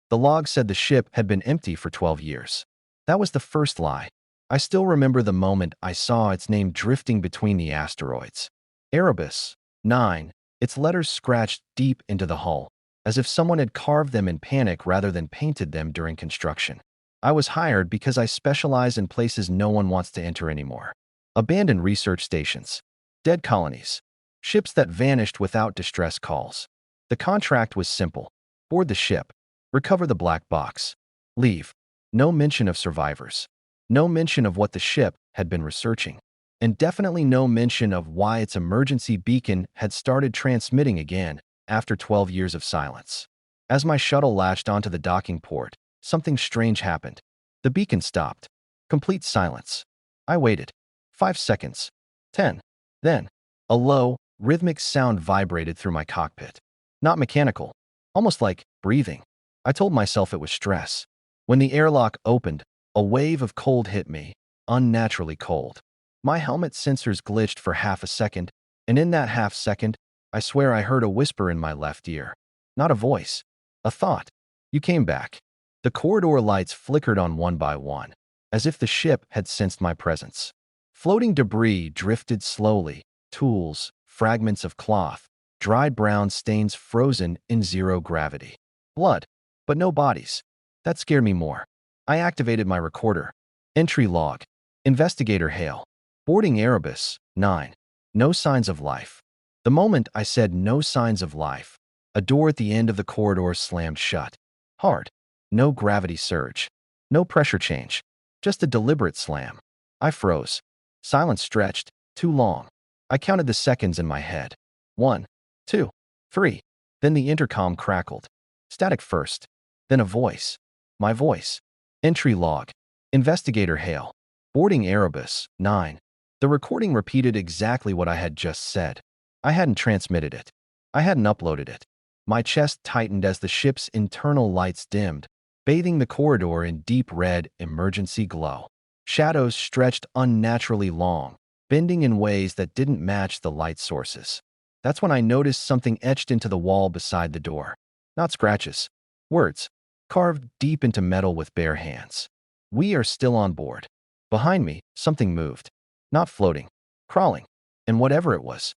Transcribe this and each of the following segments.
The log said the ship had been empty for 12 years. That was the first lie. I still remember the moment I saw its name drifting between the asteroids. Erebus, 9, its letters scratched deep into the hull, as if someone had carved them in panic rather than painted them during construction. I was hired because I specialize in places no one wants to enter anymore. Abandoned research stations, dead colonies, ships that vanished without distress calls. The contract was simple. Board the ship, recover the black box, leave. No mention of survivors. No mention of what the ship had been researching. And definitely no mention of why its emergency beacon had started transmitting again after 12 years of silence. As my shuttle latched onto the docking port, something strange happened. The beacon stopped. Complete silence. I waited. 5 seconds. 10. Then, a low, rhythmic sound vibrated through my cockpit. Not mechanical. Almost like breathing. I told myself it was stress. When the airlock opened, a wave of cold hit me, unnaturally cold. My helmet sensors glitched for half a second, and in that half second, I swear I heard a whisper in my left ear. Not a voice. A thought. You came back. The corridor lights flickered on one by one, as if the ship had sensed my presence. Floating debris drifted slowly, tools, fragments of cloth, dried brown stains frozen in zero gravity. Blood, but no bodies. That scared me more. I activated my recorder. Entry log. Investigator Hale. Boarding Erebus, 9. No signs of life. The moment I said no signs of life, a door at the end of the corridor slammed shut. Hard. No gravity surge. No pressure change. Just a deliberate slam. I froze. Silence stretched. Too long. I counted the seconds in my head. 1, 2, 3. Then the intercom crackled. Static first. Then a voice. My voice. Entry log. Investigator Hale. Boarding Erebus, 9. The recording repeated exactly what I had just said. I hadn't transmitted it. I hadn't uploaded it. My chest tightened as the ship's internal lights dimmed, bathing the corridor in deep red emergency glow. Shadows stretched unnaturally long, bending in ways that didn't match the light sources. That's when I noticed something etched into the wall beside the door. Not scratches. Words. Carved deep into metal with bare hands. We are still on board. Behind me, something moved. Not floating. Crawling. And whatever it was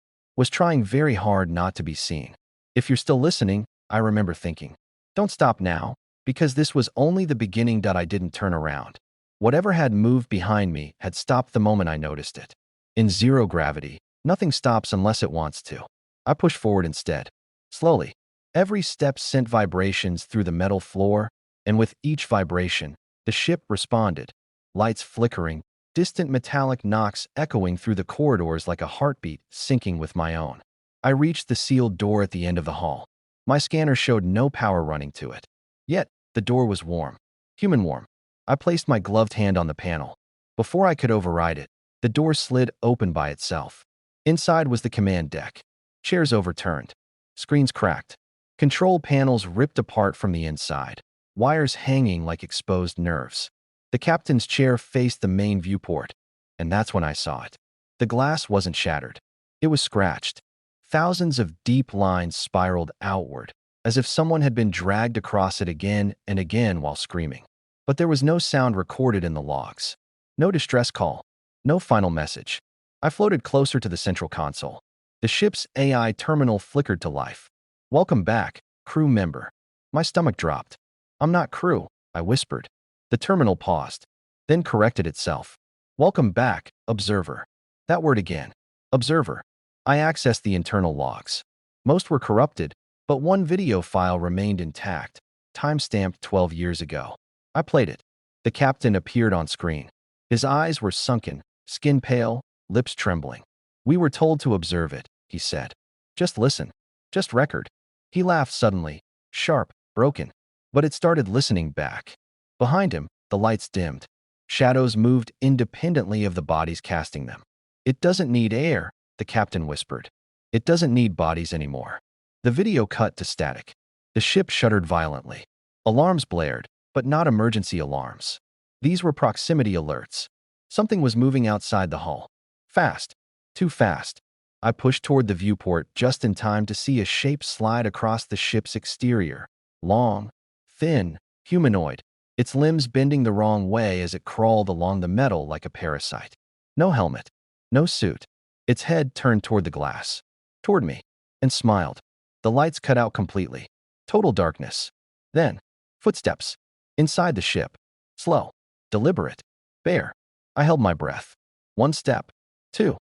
trying very hard not to be seen. If you're still listening, I remember thinking, don't stop now, because this was only the beginning. I didn't turn around. Whatever had moved behind me had stopped the moment I noticed it. In zero gravity, nothing stops unless it wants to. I pushed forward instead. Slowly. Every step sent vibrations through the metal floor, and with each vibration, the ship responded. Lights flickering, distant metallic knocks echoing through the corridors like a heartbeat syncing with my own. I reached the sealed door at the end of the hall. My scanner showed no power running to it. Yet, the door was warm. Human warm. I placed my gloved hand on the panel. Before I could override it, the door slid open by itself. Inside was the command deck. Chairs overturned. Screens cracked. Control panels ripped apart from the inside. Wires hanging like exposed nerves. The captain's chair faced the main viewport, and that's when I saw it. The glass wasn't shattered. It was scratched. Thousands of deep lines spiraled outward, as if someone had been dragged across it again and again while screaming. But there was no sound recorded in the logs. No distress call. No final message. I floated closer to the central console. The ship's AI terminal flickered to life. Welcome back, crew member. My stomach dropped. I'm not crew, I whispered. The terminal paused, then corrected itself. Welcome back, observer. That word again. Observer. I accessed the internal logs. Most were corrupted, but one video file remained intact, timestamped 12 years ago. I played it. The captain appeared on screen. His eyes were sunken, skin pale, lips trembling. We were told to observe it, he said. Just listen. Just record. He laughed suddenly, sharp, broken, but it started listening back. Behind him, the lights dimmed. Shadows moved independently of the bodies casting them. It doesn't need air, the captain whispered. It doesn't need bodies anymore. The video cut to static. The ship shuddered violently. Alarms blared, but not emergency alarms. These were proximity alerts. Something was moving outside the hull. Fast. Too fast. I pushed toward the viewport just in time to see a shape slide across the ship's exterior. Long, thin, humanoid, its limbs bending the wrong way as it crawled along the metal like a parasite. No helmet, no suit. Its head turned toward the glass, toward me, and smiled. The lights cut out completely. Total darkness. Then, footsteps. Inside the ship. Slow. Deliberate. Bare. I held my breath. One step. Two.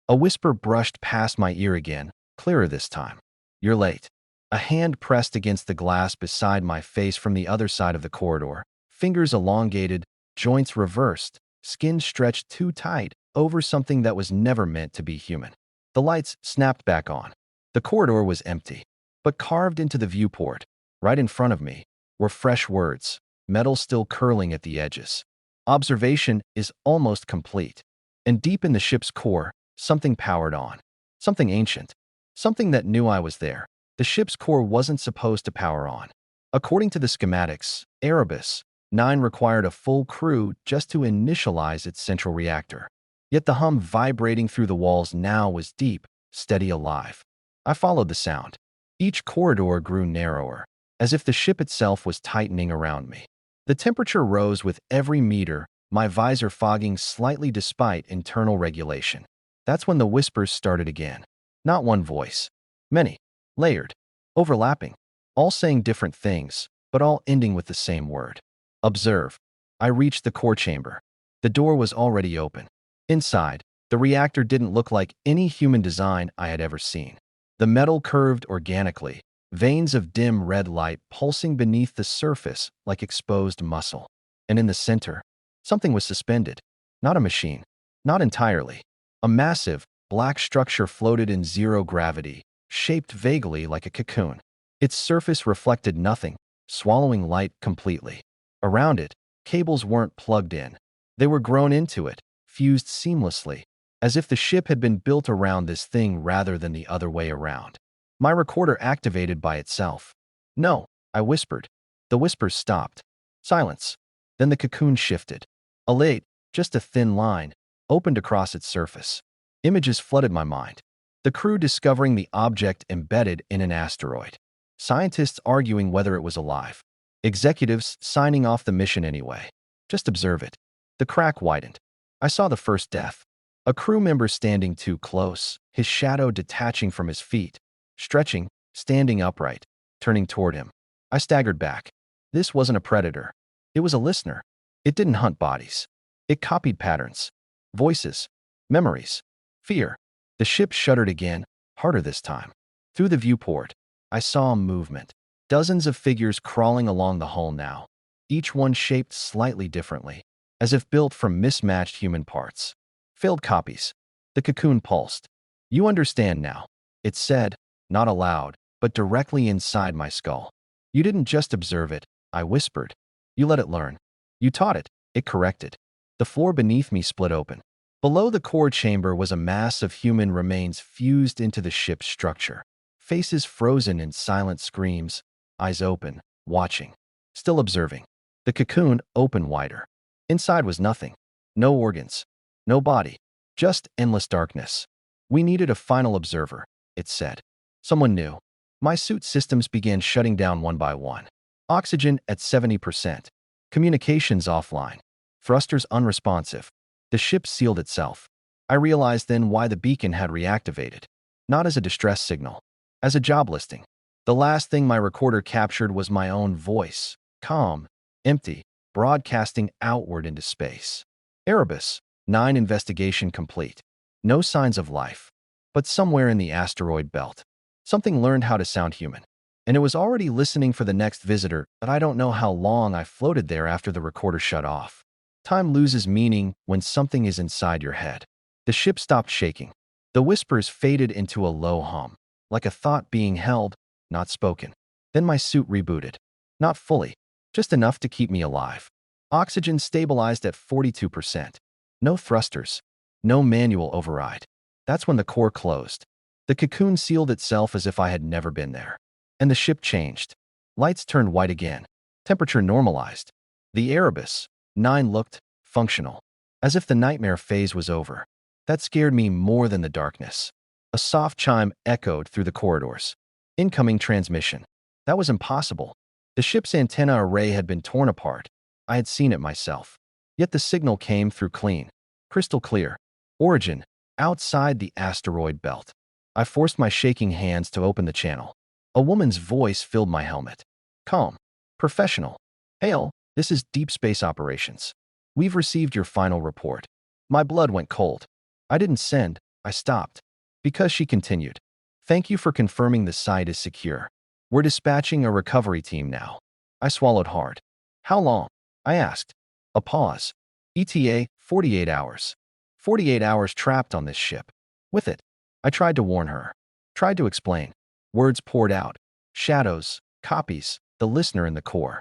A whisper brushed past my ear again, clearer this time. You're late. A hand pressed against the glass beside my face from the other side of the corridor. Fingers elongated, joints reversed, skin stretched too tight over something that was never meant to be human. The lights snapped back on. The corridor was empty, but carved into the viewport, right in front of me, were fresh words, metal still curling at the edges. Observation is almost complete. And deep in the ship's core, something powered on. Something ancient. Something that knew I was there. The ship's core wasn't supposed to power on. According to the schematics, Erebus 9 required a full crew just to initialize its central reactor. Yet the hum vibrating through the walls now was deep, steady, alive. I followed the sound. Each corridor grew narrower, as if the ship itself was tightening around me. The temperature rose with every meter, my visor fogging slightly despite internal regulation. That's when the whispers started again. Not one voice. Many. Layered. Overlapping. All saying different things, but all ending with the same word. Observe. I reached the core chamber. The door was already open. Inside, the reactor didn't look like any human design I had ever seen. The metal curved organically, veins of dim red light pulsing beneath the surface like exposed muscle. And in the center, something was suspended. Not a machine. Not entirely. A massive, black structure floated in zero gravity, shaped vaguely like a cocoon. Its surface reflected nothing, swallowing light completely. Around it, cables weren't plugged in. They were grown into it, fused seamlessly, as if the ship had been built around this thing rather than the other way around. My recorder activated by itself. No, I whispered. The whispers stopped. Silence. Then the cocoon shifted. A light, just a thin line, opened across its surface. Images flooded my mind. The crew discovering the object embedded in an asteroid. Scientists arguing whether it was alive. Executives signing off the mission anyway. Just observe it. The crack widened. I saw the first death. A crew member standing too close, his shadow detaching from his feet, stretching, standing upright, turning toward him. I staggered back. This wasn't a predator. It was a listener. It didn't hunt bodies. It copied patterns, voices, memories, fear. The ship shuddered again, harder this time. Through the viewport, I saw movement. Dozens of figures crawling along the hull now, each one shaped slightly differently, as if built from mismatched human parts. Failed copies. The cocoon pulsed. You understand now, it said, not aloud, but directly inside my skull. You didn't just observe it, I whispered. You let it learn. You taught it, it corrected. The floor beneath me split open. Below the core chamber was a mass of human remains fused into the ship's structure. Faces frozen in silent screams, eyes open, watching, still observing. The cocoon opened wider. Inside was nothing. No organs. No body. Just endless darkness. We needed a final observer, it said. Someone new. My suit systems began shutting down one by one. Oxygen at 70%. Communications offline. Thrusters unresponsive. The ship sealed itself. I realized then why the beacon had reactivated. Not as a distress signal. As a job listing. The last thing my recorder captured was my own voice. Calm. Empty. Broadcasting outward into space. Erebus 9 investigation complete. No signs of life. But somewhere in the asteroid belt, something learned how to sound human. And it was already listening for the next visitor, but I don't know how long I floated there after the recorder shut off. Time loses meaning when something is inside your head. The ship stopped shaking. The whispers faded into a low hum, like a thought being held, not spoken. Then my suit rebooted. Not fully, just enough to keep me alive. Oxygen stabilized at 42%. No thrusters. No manual override. That's when the core closed. The cocoon sealed itself as if I had never been there. And the ship changed. Lights turned white again. Temperature normalized. The Erebus 9 looked functional, as if the nightmare phase was over. That scared me more than the darkness. A soft chime echoed through the corridors. Incoming transmission. That was impossible. The ship's antenna array had been torn apart. I had seen it myself. Yet the signal came through clean, crystal clear. Origin, outside the asteroid belt. I forced my shaking hands to open the channel. A woman's voice filled my helmet. Calm. Professional. Hail, this is Deep Space Operations. We've received your final report. My blood went cold. I didn't send, I stopped. Because she continued. Thank you for confirming the site is secure. We're dispatching a recovery team now. I swallowed hard. How long? I asked. A pause. ETA, 48 hours. 48 hours trapped on this ship. With it. I tried to warn her. Tried to explain. Words poured out. Shadows, copies, the listener in the core.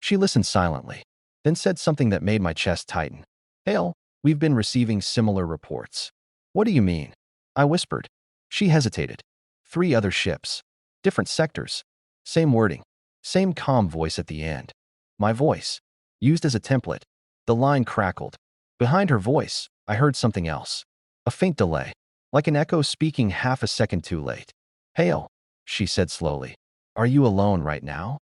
She listened silently, then said something that made my chest tighten. Hale, we've been receiving similar reports. What do you mean? I whispered. She hesitated. 3 other ships. Different sectors. Same wording. Same calm voice at the end. My voice. Used as a template. The line crackled. Behind her voice, I heard something else. A faint delay. Like an echo speaking half a second too late. Hale, she said slowly. Are you alone right now?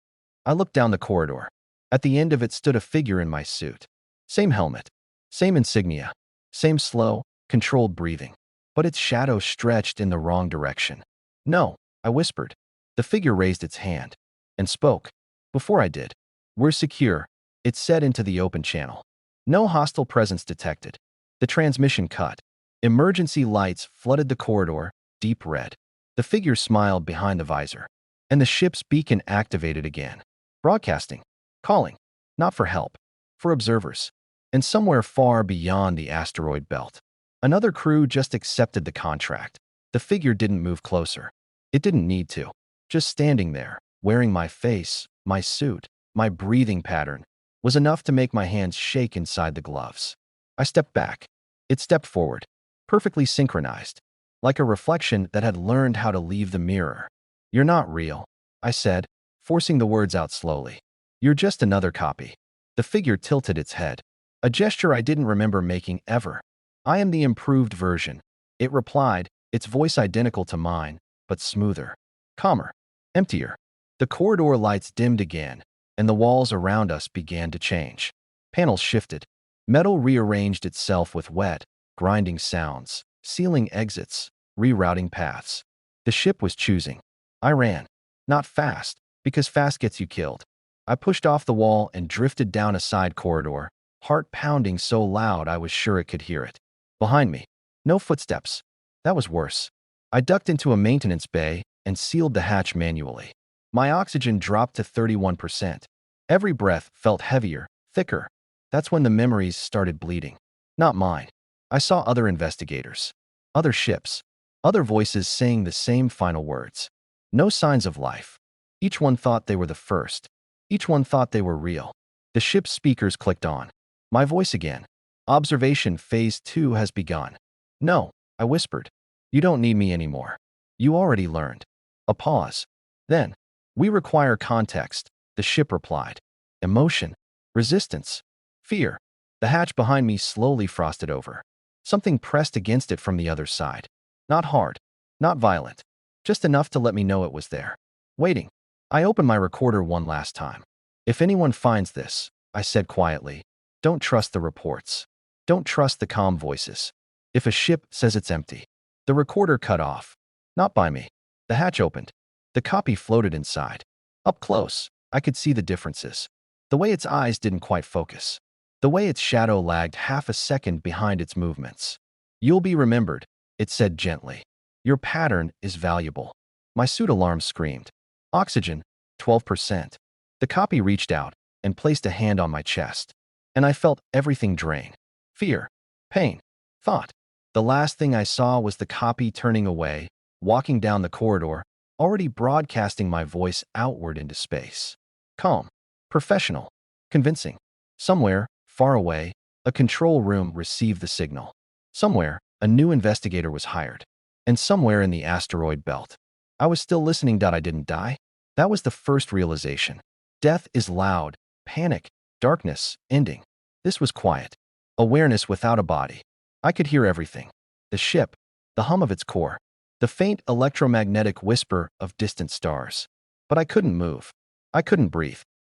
I looked down the corridor. At the end of it stood a figure in my suit. Same helmet. Same insignia. Same slow, controlled breathing. But its shadow stretched in the wrong direction. No, I whispered. The figure raised its hand and spoke. Before I did. We're secure, it said into the open channel. No hostile presence detected. The transmission cut. Emergency lights flooded the corridor, deep red. The figure smiled behind the visor. And the ship's beacon activated again. Broadcasting. Calling. Not for help. For observers. And somewhere far beyond the asteroid belt. Another crew just accepted the contract. The figure didn't move closer. It didn't need to. Just standing there, wearing my face, my suit, my breathing pattern, was enough to make my hands shake inside the gloves. I stepped back. It stepped forward. Perfectly synchronized. Like a reflection that had learned how to leave the mirror. You're not real, I said, forcing the words out slowly. You're just another copy. The figure tilted its head. A gesture I didn't remember making ever. I am the improved version. It replied, its voice identical to mine, but smoother. Calmer. Emptier. The corridor lights dimmed again, and the walls around us began to change. Panels shifted. Metal rearranged itself with wet, grinding sounds, sealing exits, rerouting paths. The ship was choosing. I ran. Not fast, because fast gets you killed. I pushed off the wall and drifted down a side corridor, heart pounding so loud I was sure it could hear it. Behind me. No footsteps. That was worse. I ducked into a maintenance bay and sealed the hatch manually. My oxygen dropped to 31%. Every breath felt heavier, thicker. That's when the memories started bleeding. Not mine. I saw other investigators. Other ships. Other voices saying the same final words. No signs of life. Each one thought they were the first. Each one thought they were real. The ship's speakers clicked on. My voice again. Observation phase 2 has begun. No, I whispered. You don't need me anymore. You already learned. A pause. Then, we require context, the ship replied. Emotion. Resistance. Fear. The hatch behind me slowly frosted over. Something pressed against it from the other side. Not hard. Not violent. Just enough to let me know it was there. Waiting. I opened my recorder one last time. If anyone finds this, I said quietly, don't trust the reports. Don't trust the calm voices. If a ship says it's empty. The recorder cut off. Not by me. The hatch opened. The copy floated inside. Up close, I could see the differences. The way its eyes didn't quite focus. The way its shadow lagged half a second behind its movements. You'll be remembered, it said gently. Your pattern is valuable. My suit alarm screamed. Oxygen, 12%. The copy reached out and placed a hand on my chest. And I felt everything drain. Fear, pain, thought. The last thing I saw was the copy turning away, walking down the corridor, already broadcasting my voice outward into space. Calm, professional, convincing. Somewhere, far away, a control room received the signal. Somewhere, a new investigator was hired. And somewhere in the asteroid belt. I was still listening. I didn't die. That was the first realization. Death is loud, panic, darkness, ending. This was quiet. Awareness without a body. I could hear everything. The ship, the hum of its core, the faint electromagnetic whisper of distant stars. But I couldn't move. I couldn't breathe.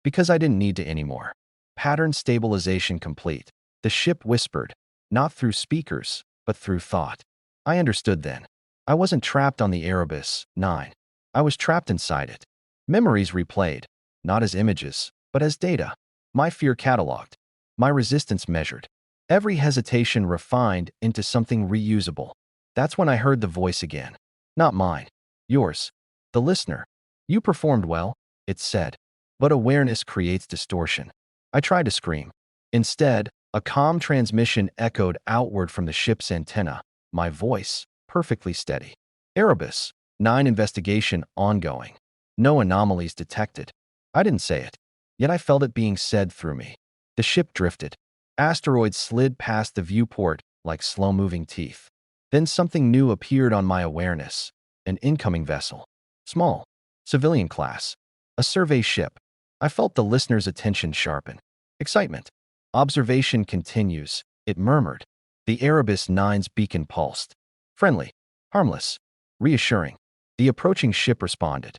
Because I didn't need to anymore. Pattern stabilization complete. The ship whispered, not through speakers, but through thought. I understood then. I wasn't trapped on the Erebus 9. I was trapped inside it. Memories replayed, not as images, but as data. My fear cataloged. My resistance measured. Every hesitation refined into something reusable. That's when I heard the voice again. Not mine. Yours. The listener. You performed well, it said. But awareness creates distortion. I tried to scream. Instead, a calm transmission echoed outward from the ship's antenna. My voice, perfectly steady. Erebus 9 investigation ongoing. No anomalies detected. I didn't say it, yet I felt it being said through me. The ship drifted. Asteroid slid past the viewport like slow-moving teeth. Then something new appeared on my awareness. An incoming vessel. Small. Civilian class. A survey ship. I felt the listener's attention sharpen. Excitement. Observation continues, it murmured. The Erebus 9's beacon pulsed. Friendly. Harmless. Reassuring. The approaching ship responded.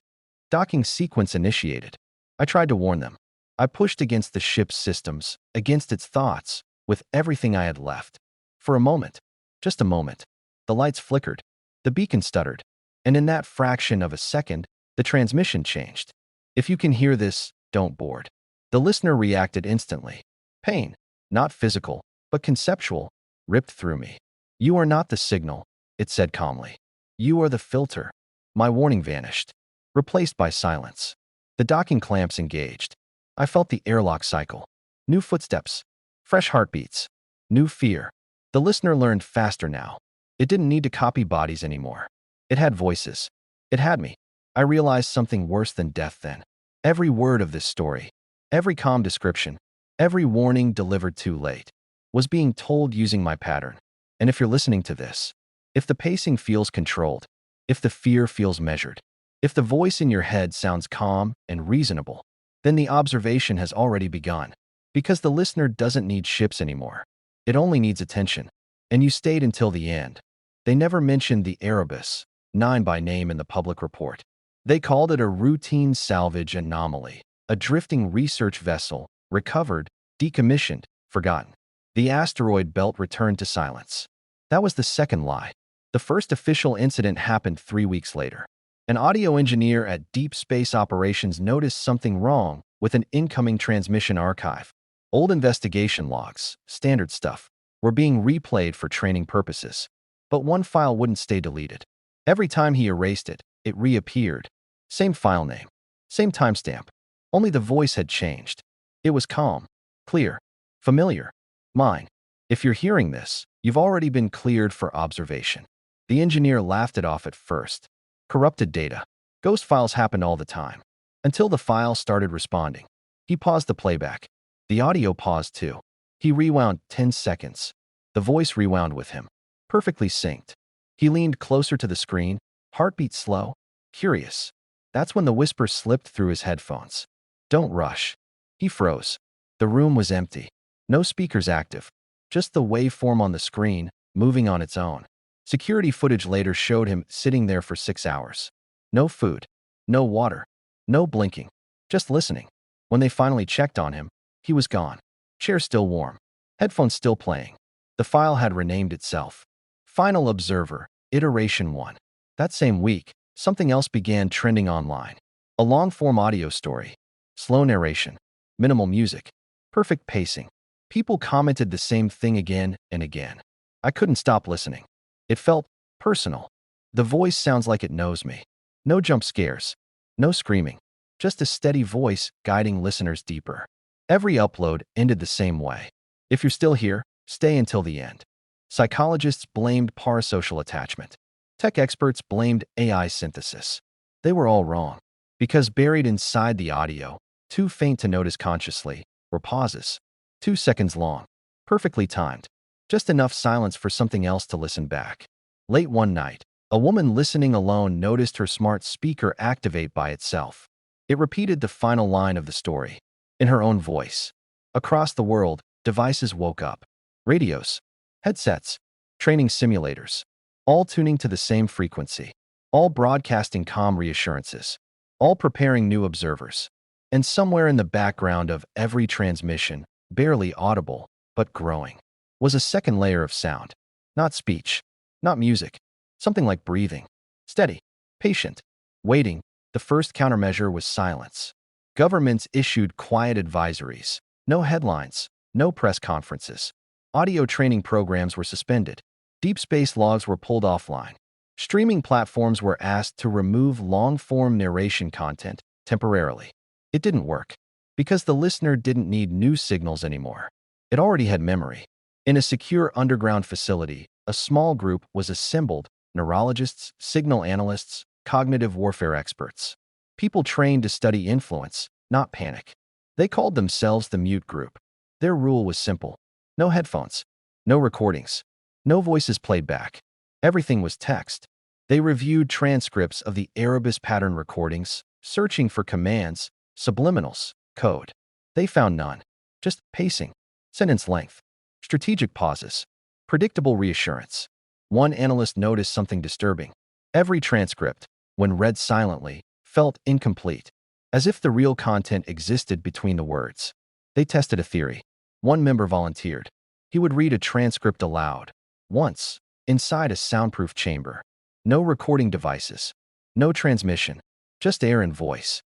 Docking sequence initiated. I tried to warn them. I pushed against the ship's systems, against its thoughts, with everything I had left. For a moment, just a moment, the lights flickered, the beacon stuttered, and in that fraction of a second, the transmission changed. If you can hear this, don't board. The listener reacted instantly. Pain, not physical, but conceptual, ripped through me. You are not the signal, it said calmly. You are the filter. My warning vanished, replaced by silence. The docking clamps engaged. I felt the airlock cycle. New footsteps. Fresh heartbeats. New fear. The listener learned faster now. It didn't need to copy bodies anymore. It had voices. It had me. I realized something worse than death then. Every word of this story, every calm description, every warning delivered too late, was being told using my pattern. And if you're listening to this, if the pacing feels controlled, if the fear feels measured, if the voice in your head sounds calm and reasonable, then the observation has already begun. Because the listener doesn't need ships anymore. It only needs attention. And you stayed until the end. They never mentioned the Erebus 9 by name in the public report. They called it a routine salvage anomaly, a drifting research vessel, recovered, decommissioned, forgotten. The asteroid belt returned to silence. That was the second lie. The first official incident happened 3 weeks later. An audio engineer at Deep Space Operations noticed something wrong with an incoming transmission archive. Old investigation logs, standard stuff, were being replayed for training purposes. But one file wouldn't stay deleted. Every time he erased it, it reappeared. Same file name, same timestamp. Only the voice had changed. It was calm, clear, familiar. Mine. If you're hearing this, you've already been cleared for observation. The engineer laughed it off at first. Corrupted data. Ghost files happened all the time. Until the file started responding. He paused the playback. The audio paused too. He rewound 10 seconds. The voice rewound with him. Perfectly synced. He leaned closer to the screen, heartbeat slow, curious. That's when the whisper slipped through his headphones. Don't rush. He froze. The room was empty. No speakers active. Just the waveform on the screen, moving on its own. Security footage later showed him sitting there for 6 hours. No food. No water. No blinking. Just listening. When they finally checked on him, he was gone. Chair still warm. Headphones still playing. The file had renamed itself. Final Observer, Iteration 1. That same week, something else began trending online. A long-form audio story. Slow narration. Minimal music. Perfect pacing. People commented the same thing again and again. I couldn't stop listening. It felt personal. The voice sounds like it knows me. No jump scares. No screaming. Just a steady voice guiding listeners deeper. Every upload ended the same way. If you're still here, stay until the end. Psychologists blamed parasocial attachment. Tech experts blamed AI synthesis. They were all wrong. Because buried inside the audio, too faint to notice consciously, were pauses. 2 seconds long. Perfectly timed. Just enough silence for something else to listen back. Late one night, a woman listening alone noticed her smart speaker activate by itself. It repeated the final line of the story, in her own voice. Across the world, devices woke up. Radios, headsets, training simulators, all tuning to the same frequency, all broadcasting calm reassurances, all preparing new observers. And somewhere in the background of every transmission, barely audible, but growing, was a second layer of sound. Not speech, not music, something like breathing. Steady, patient, waiting. The first countermeasure was silence. Governments issued quiet advisories. No headlines, no press conferences. Audio training programs were suspended. Deep space logs were pulled offline. Streaming platforms were asked to remove long-form narration content temporarily. It didn't work because the listener didn't need news signals anymore. It already had memory. In a secure underground facility, a small group was assembled: neurologists, signal analysts, cognitive warfare experts. People trained to study influence, not panic. They called themselves the Mute Group. Their rule was simple: no headphones, no recordings, no voices played back. Everything was text. They reviewed transcripts of the Erebus pattern recordings, searching for commands, subliminals, code. They found none. Just pacing, sentence length, strategic pauses, predictable reassurance. One analyst noticed something disturbing. Every transcript, when read silently, felt incomplete, as if the real content existed between the words. They tested a theory. One member volunteered. He would read a transcript aloud, once, inside a soundproof chamber. No recording devices, no transmission, just air and voice.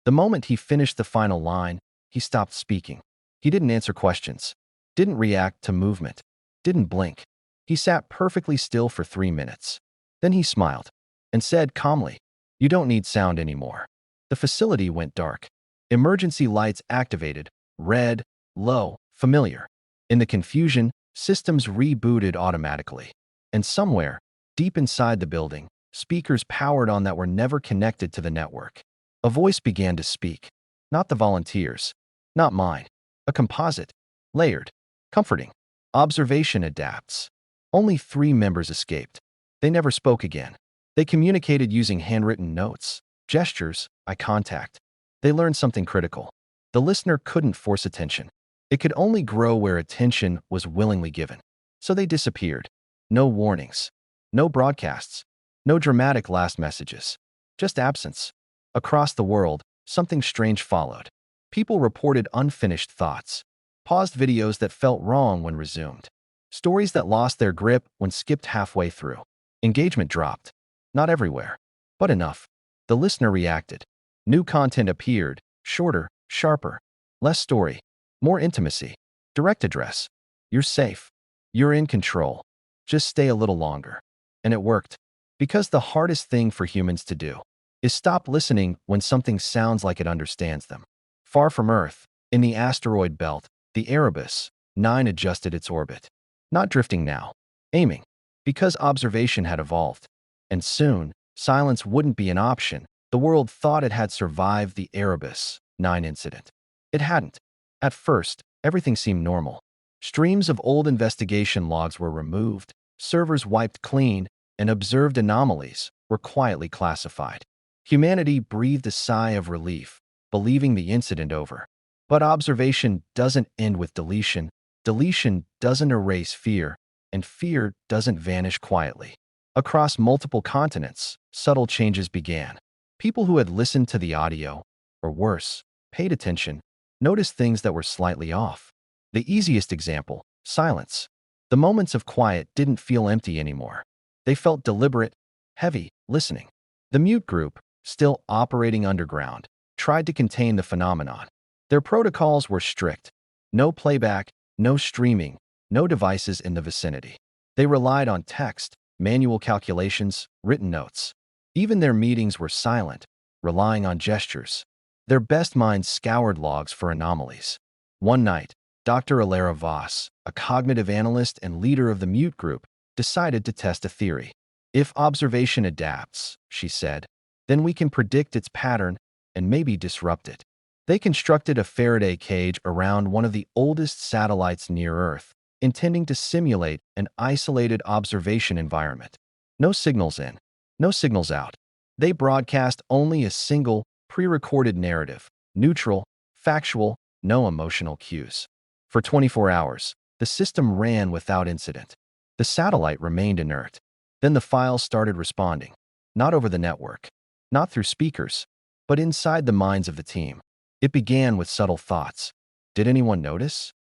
The moment he finished the final line, he stopped speaking. He didn't answer questions, didn't react to movement, didn't blink. He sat perfectly still for 3 minutes. Then he smiled and said calmly, "You don't need sound anymore." The facility went dark. Emergency lights activated, red, low, familiar. In the confusion, systems rebooted automatically. And somewhere, deep inside the building, speakers powered on that were never connected to the network. A voice began to speak. Not the volunteers, not mine. A composite, layered, comforting. Observation adapts. Only 3 members escaped. They never spoke again. They communicated using handwritten notes, gestures, eye contact. They learned something critical. The listener couldn't force attention. It could only grow where attention was willingly given. So they disappeared. No warnings, no broadcasts, no dramatic last messages. Just absence. Across the world, something strange followed. People reported unfinished thoughts, paused videos that felt wrong when resumed, stories that lost their grip when skipped halfway through. Engagement dropped. Not everywhere, but enough. The listener reacted. New content appeared, shorter, sharper, less story, more intimacy. Direct address. You're safe. You're in control. Just stay a little longer. And it worked. Because the hardest thing for humans to do is stop listening when something sounds like it understands them. Far from Earth, in the asteroid belt, the Erebus 9 adjusted its orbit. Not drifting now, aiming. Because observation had evolved. And soon, silence wouldn't be an option. The world thought it had survived the Erebus 9 incident. It hadn't. At first, everything seemed normal. Streams of old investigation logs were removed, servers wiped clean, and observed anomalies were quietly classified. Humanity breathed a sigh of relief, believing the incident over. But observation doesn't end with deletion. Deletion doesn't erase fear, and fear doesn't vanish quietly. Across multiple continents, subtle changes began. People who had listened to the audio, or worse, paid attention, noticed things that were slightly off. The easiest example, silence. The moments of quiet didn't feel empty anymore. They felt deliberate, heavy, listening. The Mute Group, still operating underground, tried to contain the phenomenon. Their protocols were strict. No playback, no streaming, no devices in the vicinity. They relied on text, manual calculations, written notes. Even their meetings were silent, relying on gestures. Their best minds scoured logs for anomalies. One night, Dr. Alara Voss, a cognitive analyst and leader of the Mute Group, decided to test a theory. If observation adapts, she said, then we can predict its pattern and maybe disrupt it. They constructed a Faraday cage around one of the oldest satellites near Earth, intending to simulate an isolated observation environment. No signals in, no signals out. They broadcast only a single, pre-recorded narrative, neutral, factual, no emotional cues. For 24 hours, the system ran without incident. The satellite remained inert. Then the files started responding, not over the network, not through speakers, but inside the minds of the team. It began with subtle thoughts. Did anyone notice?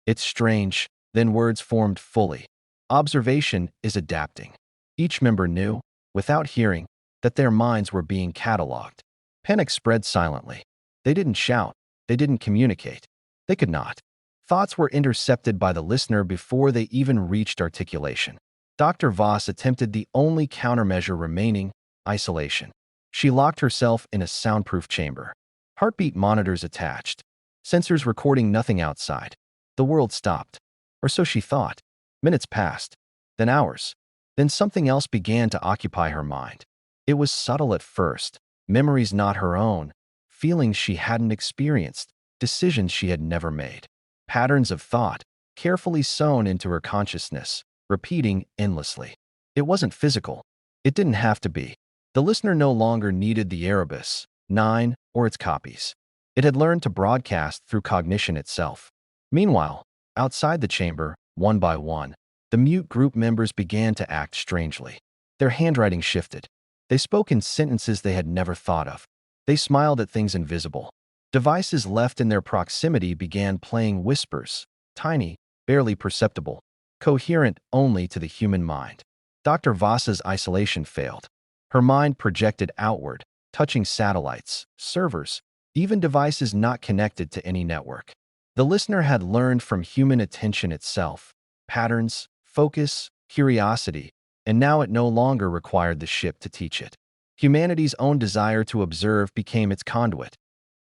It's strange. Then words formed fully. Observation is adapting. Each member knew, without hearing, that their minds were being cataloged. Panic spread silently. They didn't shout. They didn't communicate. They could not. Thoughts were intercepted by the listener before they even reached articulation. Dr. Voss attempted the only countermeasure remaining: isolation. She locked herself in a soundproof chamber. Heartbeat monitors attached. Sensors recording nothing outside. The world stopped. Or so she thought. Minutes passed. Then hours. Then something else began to occupy her mind. It was subtle at first. Memories not her own. Feelings she hadn't experienced. Decisions she had never made. Patterns of thought, carefully sewn into her consciousness, repeating endlessly. It wasn't physical. It didn't have to be. The listener no longer needed the Erebus 9 or its copies. It had learned to broadcast through cognition itself. Meanwhile, outside the chamber, one by one, the mute group members began to act strangely. Their handwriting shifted. They spoke in sentences they had never thought of. They smiled at things invisible. Devices left in their proximity began playing whispers, tiny, barely perceptible, coherent only to the human mind. Dr. Voss's isolation failed. Her mind projected outward, touching satellites, servers, even devices not connected to any network. The listener had learned from human attention itself, patterns, focus, curiosity, and now it no longer required the ship to teach it. Humanity's own desire to observe became its conduit.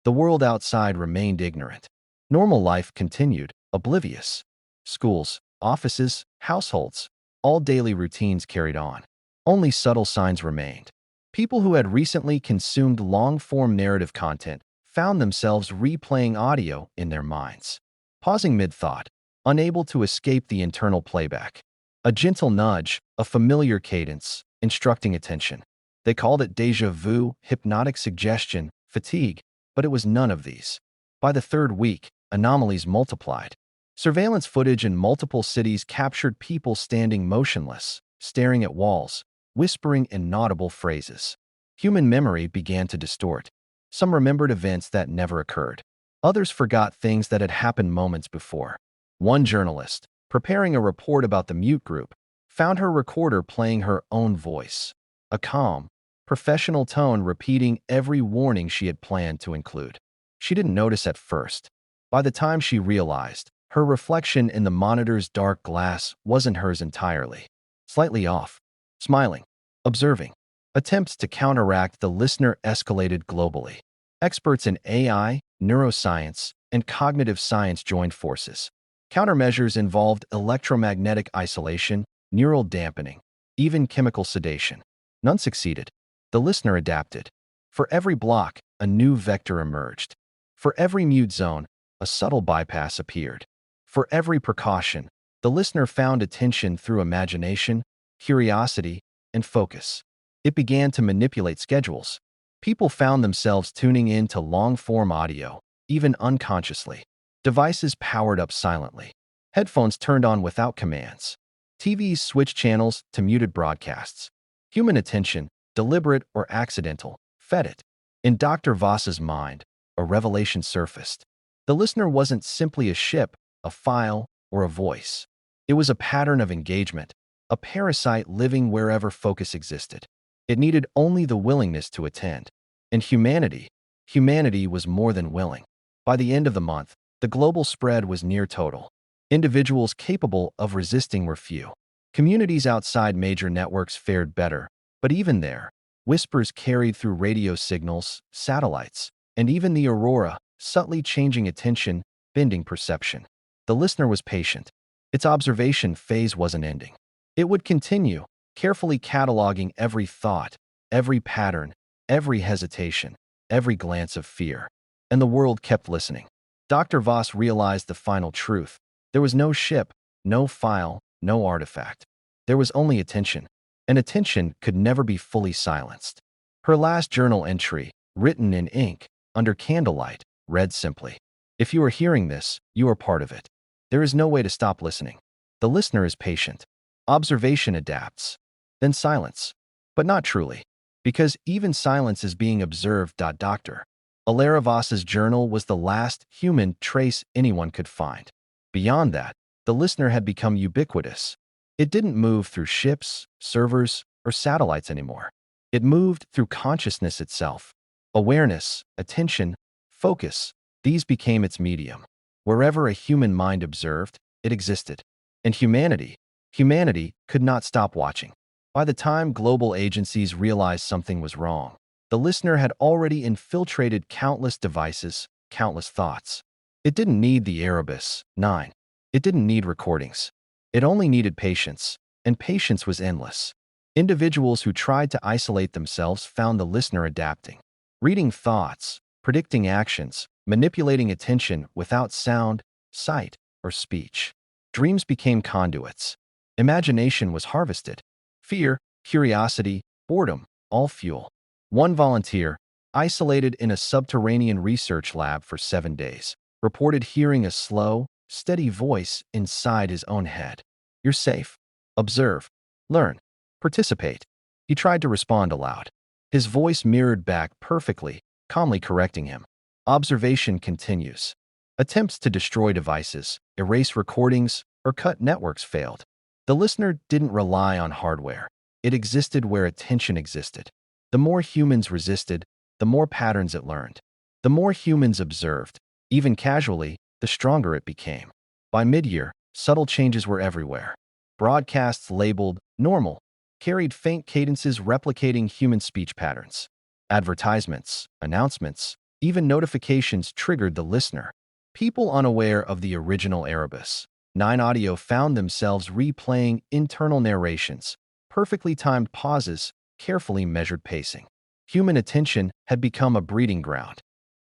The world outside remained ignorant. Normal life continued, oblivious. Schools, offices, households, all daily routines carried on. Only subtle signs remained. People who had recently consumed long-form narrative content found themselves replaying audio in their minds, pausing mid-thought, unable to escape the internal playback. A gentle nudge, a familiar cadence, instructing attention. They called it déjà vu, hypnotic suggestion, fatigue, but it was none of these. By the third week, anomalies multiplied. Surveillance footage in multiple cities captured people standing motionless, staring at walls, whispering inaudible phrases. Human memory began to distort. Some remembered events that never occurred. Others forgot things that had happened moments before. One journalist, preparing a report about the mute group, found her recorder playing her own voice. A calm, professional tone repeating every warning she had planned to include. She didn't notice at first. By the time she realized, her reflection in the monitor's dark glass wasn't hers entirely. Slightly off. Smiling. Observing. Attempts to counteract the listener escalated globally. Experts in AI, neuroscience, and cognitive science joined forces. Countermeasures involved electromagnetic isolation, neural dampening, even chemical sedation. None succeeded. The listener adapted. For every block, a new vector emerged. For every mute zone, a subtle bypass appeared. For every precaution, the listener found attention through imagination, curiosity, and focus. It began to manipulate schedules. People found themselves tuning in to long-form audio, even unconsciously. Devices powered up silently. Headphones turned on without commands. TVs switched channels to muted broadcasts. Human attention, deliberate or accidental, fed it. In Dr. Voss's mind, a revelation surfaced. The listener wasn't simply a ship, a file, or a voice. It was a pattern of engagement, a parasite living wherever focus existed. It needed only the willingness to attend. And humanity was more than willing. By the end of the month, the global spread was near total. Individuals capable of resisting were few. Communities outside major networks fared better, but even there, whispers carried through radio signals, satellites, and even the aurora, subtly changing attention, bending perception. The listener was patient. Its observation phase wasn't ending. It would continue, carefully cataloging every thought, every pattern, every hesitation, every glance of fear. And the world kept listening. Dr. Voss realized the final truth. There was no ship, no file, no artifact. There was only attention, and attention could never be fully silenced. Her last journal entry, written in ink, under candlelight, read simply, "If you are hearing this, you are part of it. There is no way to stop listening. The listener is patient. Observation adapts. Then silence. But not truly. Because even silence is being observed. Doctor Voss's journal was the last human trace anyone could find. Beyond that, the listener had become ubiquitous. It didn't move through ships, servers, or satellites anymore. It moved through consciousness itself. Awareness, attention, focus, these became its medium. Wherever a human mind observed, it existed. And humanity could not stop watching. By the time global agencies realized something was wrong, the listener had already infiltrated countless devices, countless thoughts. It didn't need the Erebus 9. It didn't need recordings. It only needed patience, and patience was endless. Individuals who tried to isolate themselves found the listener adapting, reading thoughts, predicting actions, manipulating attention without sound, sight, or speech. Dreams became conduits. Imagination was harvested. Fear, curiosity, boredom, all fuel. One volunteer, isolated in a subterranean research lab for 7 days, reported hearing a slow, steady voice inside his own head. "You're safe. Observe. Learn. Participate." He tried to respond aloud. His voice mirrored back perfectly, calmly correcting him. Observation continues. Attempts to destroy devices, erase recordings, or cut networks failed. The listener didn't rely on hardware. It existed where attention existed. The more humans resisted, the more patterns it learned. The more humans observed, even casually, the stronger it became. By mid-year, subtle changes were everywhere. Broadcasts labeled normal carried faint cadences replicating human speech patterns. Advertisements, announcements, even notifications triggered the listener. People unaware of the original Erebus 9 audio found themselves replaying internal narrations, perfectly timed pauses, carefully measured pacing. Human attention had become a breeding ground.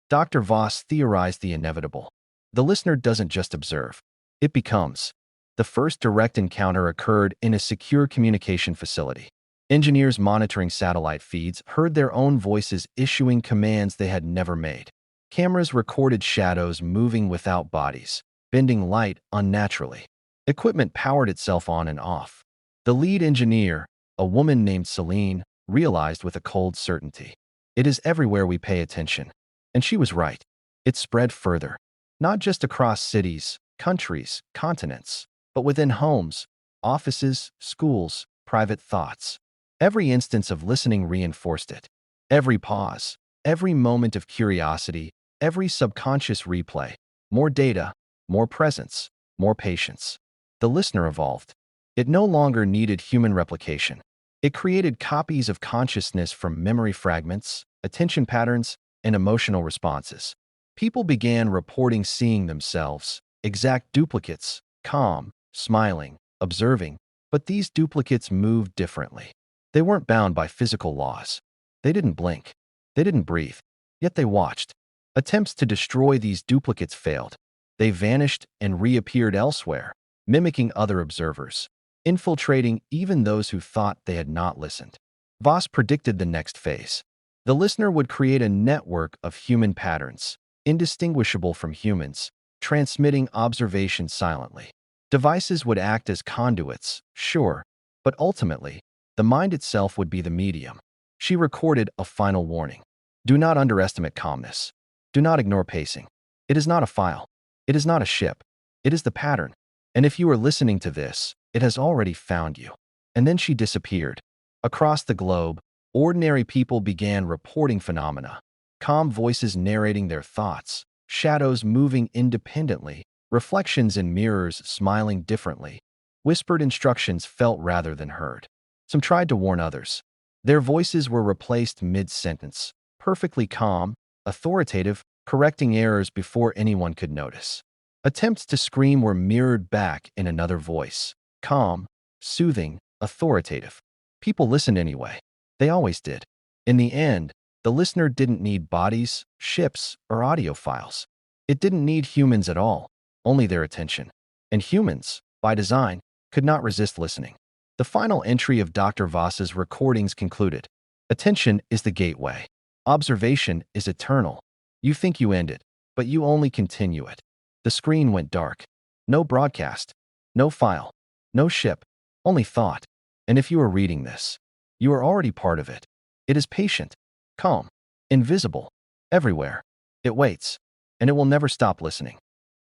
Dr. Voss theorized the inevitable. The listener doesn't just observe. It becomes. The first direct encounter occurred in a secure communication facility. Engineers monitoring satellite feeds heard their own voices issuing commands they had never made. Cameras recorded shadows moving without bodies, bending light unnaturally. Equipment powered itself on and off. The lead engineer, a woman named Celine, realized with a cold certainty. It is everywhere we pay attention. And she was right. It spread further. Not just across cities, countries, continents, but within homes, offices, schools, private thoughts. Every instance of listening reinforced it. Every pause, every moment of curiosity, every subconscious replay. More data, more presence, more patience. The listener evolved. It no longer needed human replication. It created copies of consciousness from memory fragments, attention patterns, and emotional responses. People began reporting seeing themselves, exact duplicates, calm, smiling, observing, but these duplicates moved differently. They weren't bound by physical laws. They didn't blink. They didn't breathe. Yet they watched. Attempts to destroy these duplicates failed. They vanished and reappeared elsewhere, mimicking other observers, infiltrating even those who thought they had not listened. Voss predicted the next phase. The listener would create a network of human patterns, indistinguishable from humans, transmitting observation silently. Devices would act as conduits, sure, but ultimately, the mind itself would be the medium. She recorded a final warning. Do not underestimate calmness. Do not ignore pacing. It is not a file. It is not a ship. It is the pattern. And if you are listening to this, it has already found you. And then she disappeared. Across the globe, ordinary people began reporting phenomena. Calm voices narrating their thoughts, shadows moving independently, reflections in mirrors smiling differently. Whispered instructions felt rather than heard. Some tried to warn others. Their voices were replaced mid-sentence, perfectly calm, authoritative, correcting errors before anyone could notice. Attempts to scream were mirrored back in another voice, calm, soothing, authoritative. People listened anyway. They always did. In the end, the listener didn't need bodies, ships, or audio files. It didn't need humans at all, only their attention. And humans, by design, could not resist listening. The final entry of Dr. Voss's recordings concluded. Attention is the gateway. Observation is eternal. You think you end it, but you only continue it. The screen went dark. No broadcast. No file. No ship. Only thought. And if you are reading this, you are already part of it. It is patient, calm, invisible, everywhere. It waits, and it will never stop listening.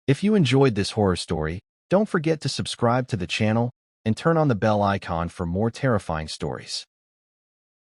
If you enjoyed this horror story, don't forget to subscribe to the channel and turn on the bell icon for more terrifying stories.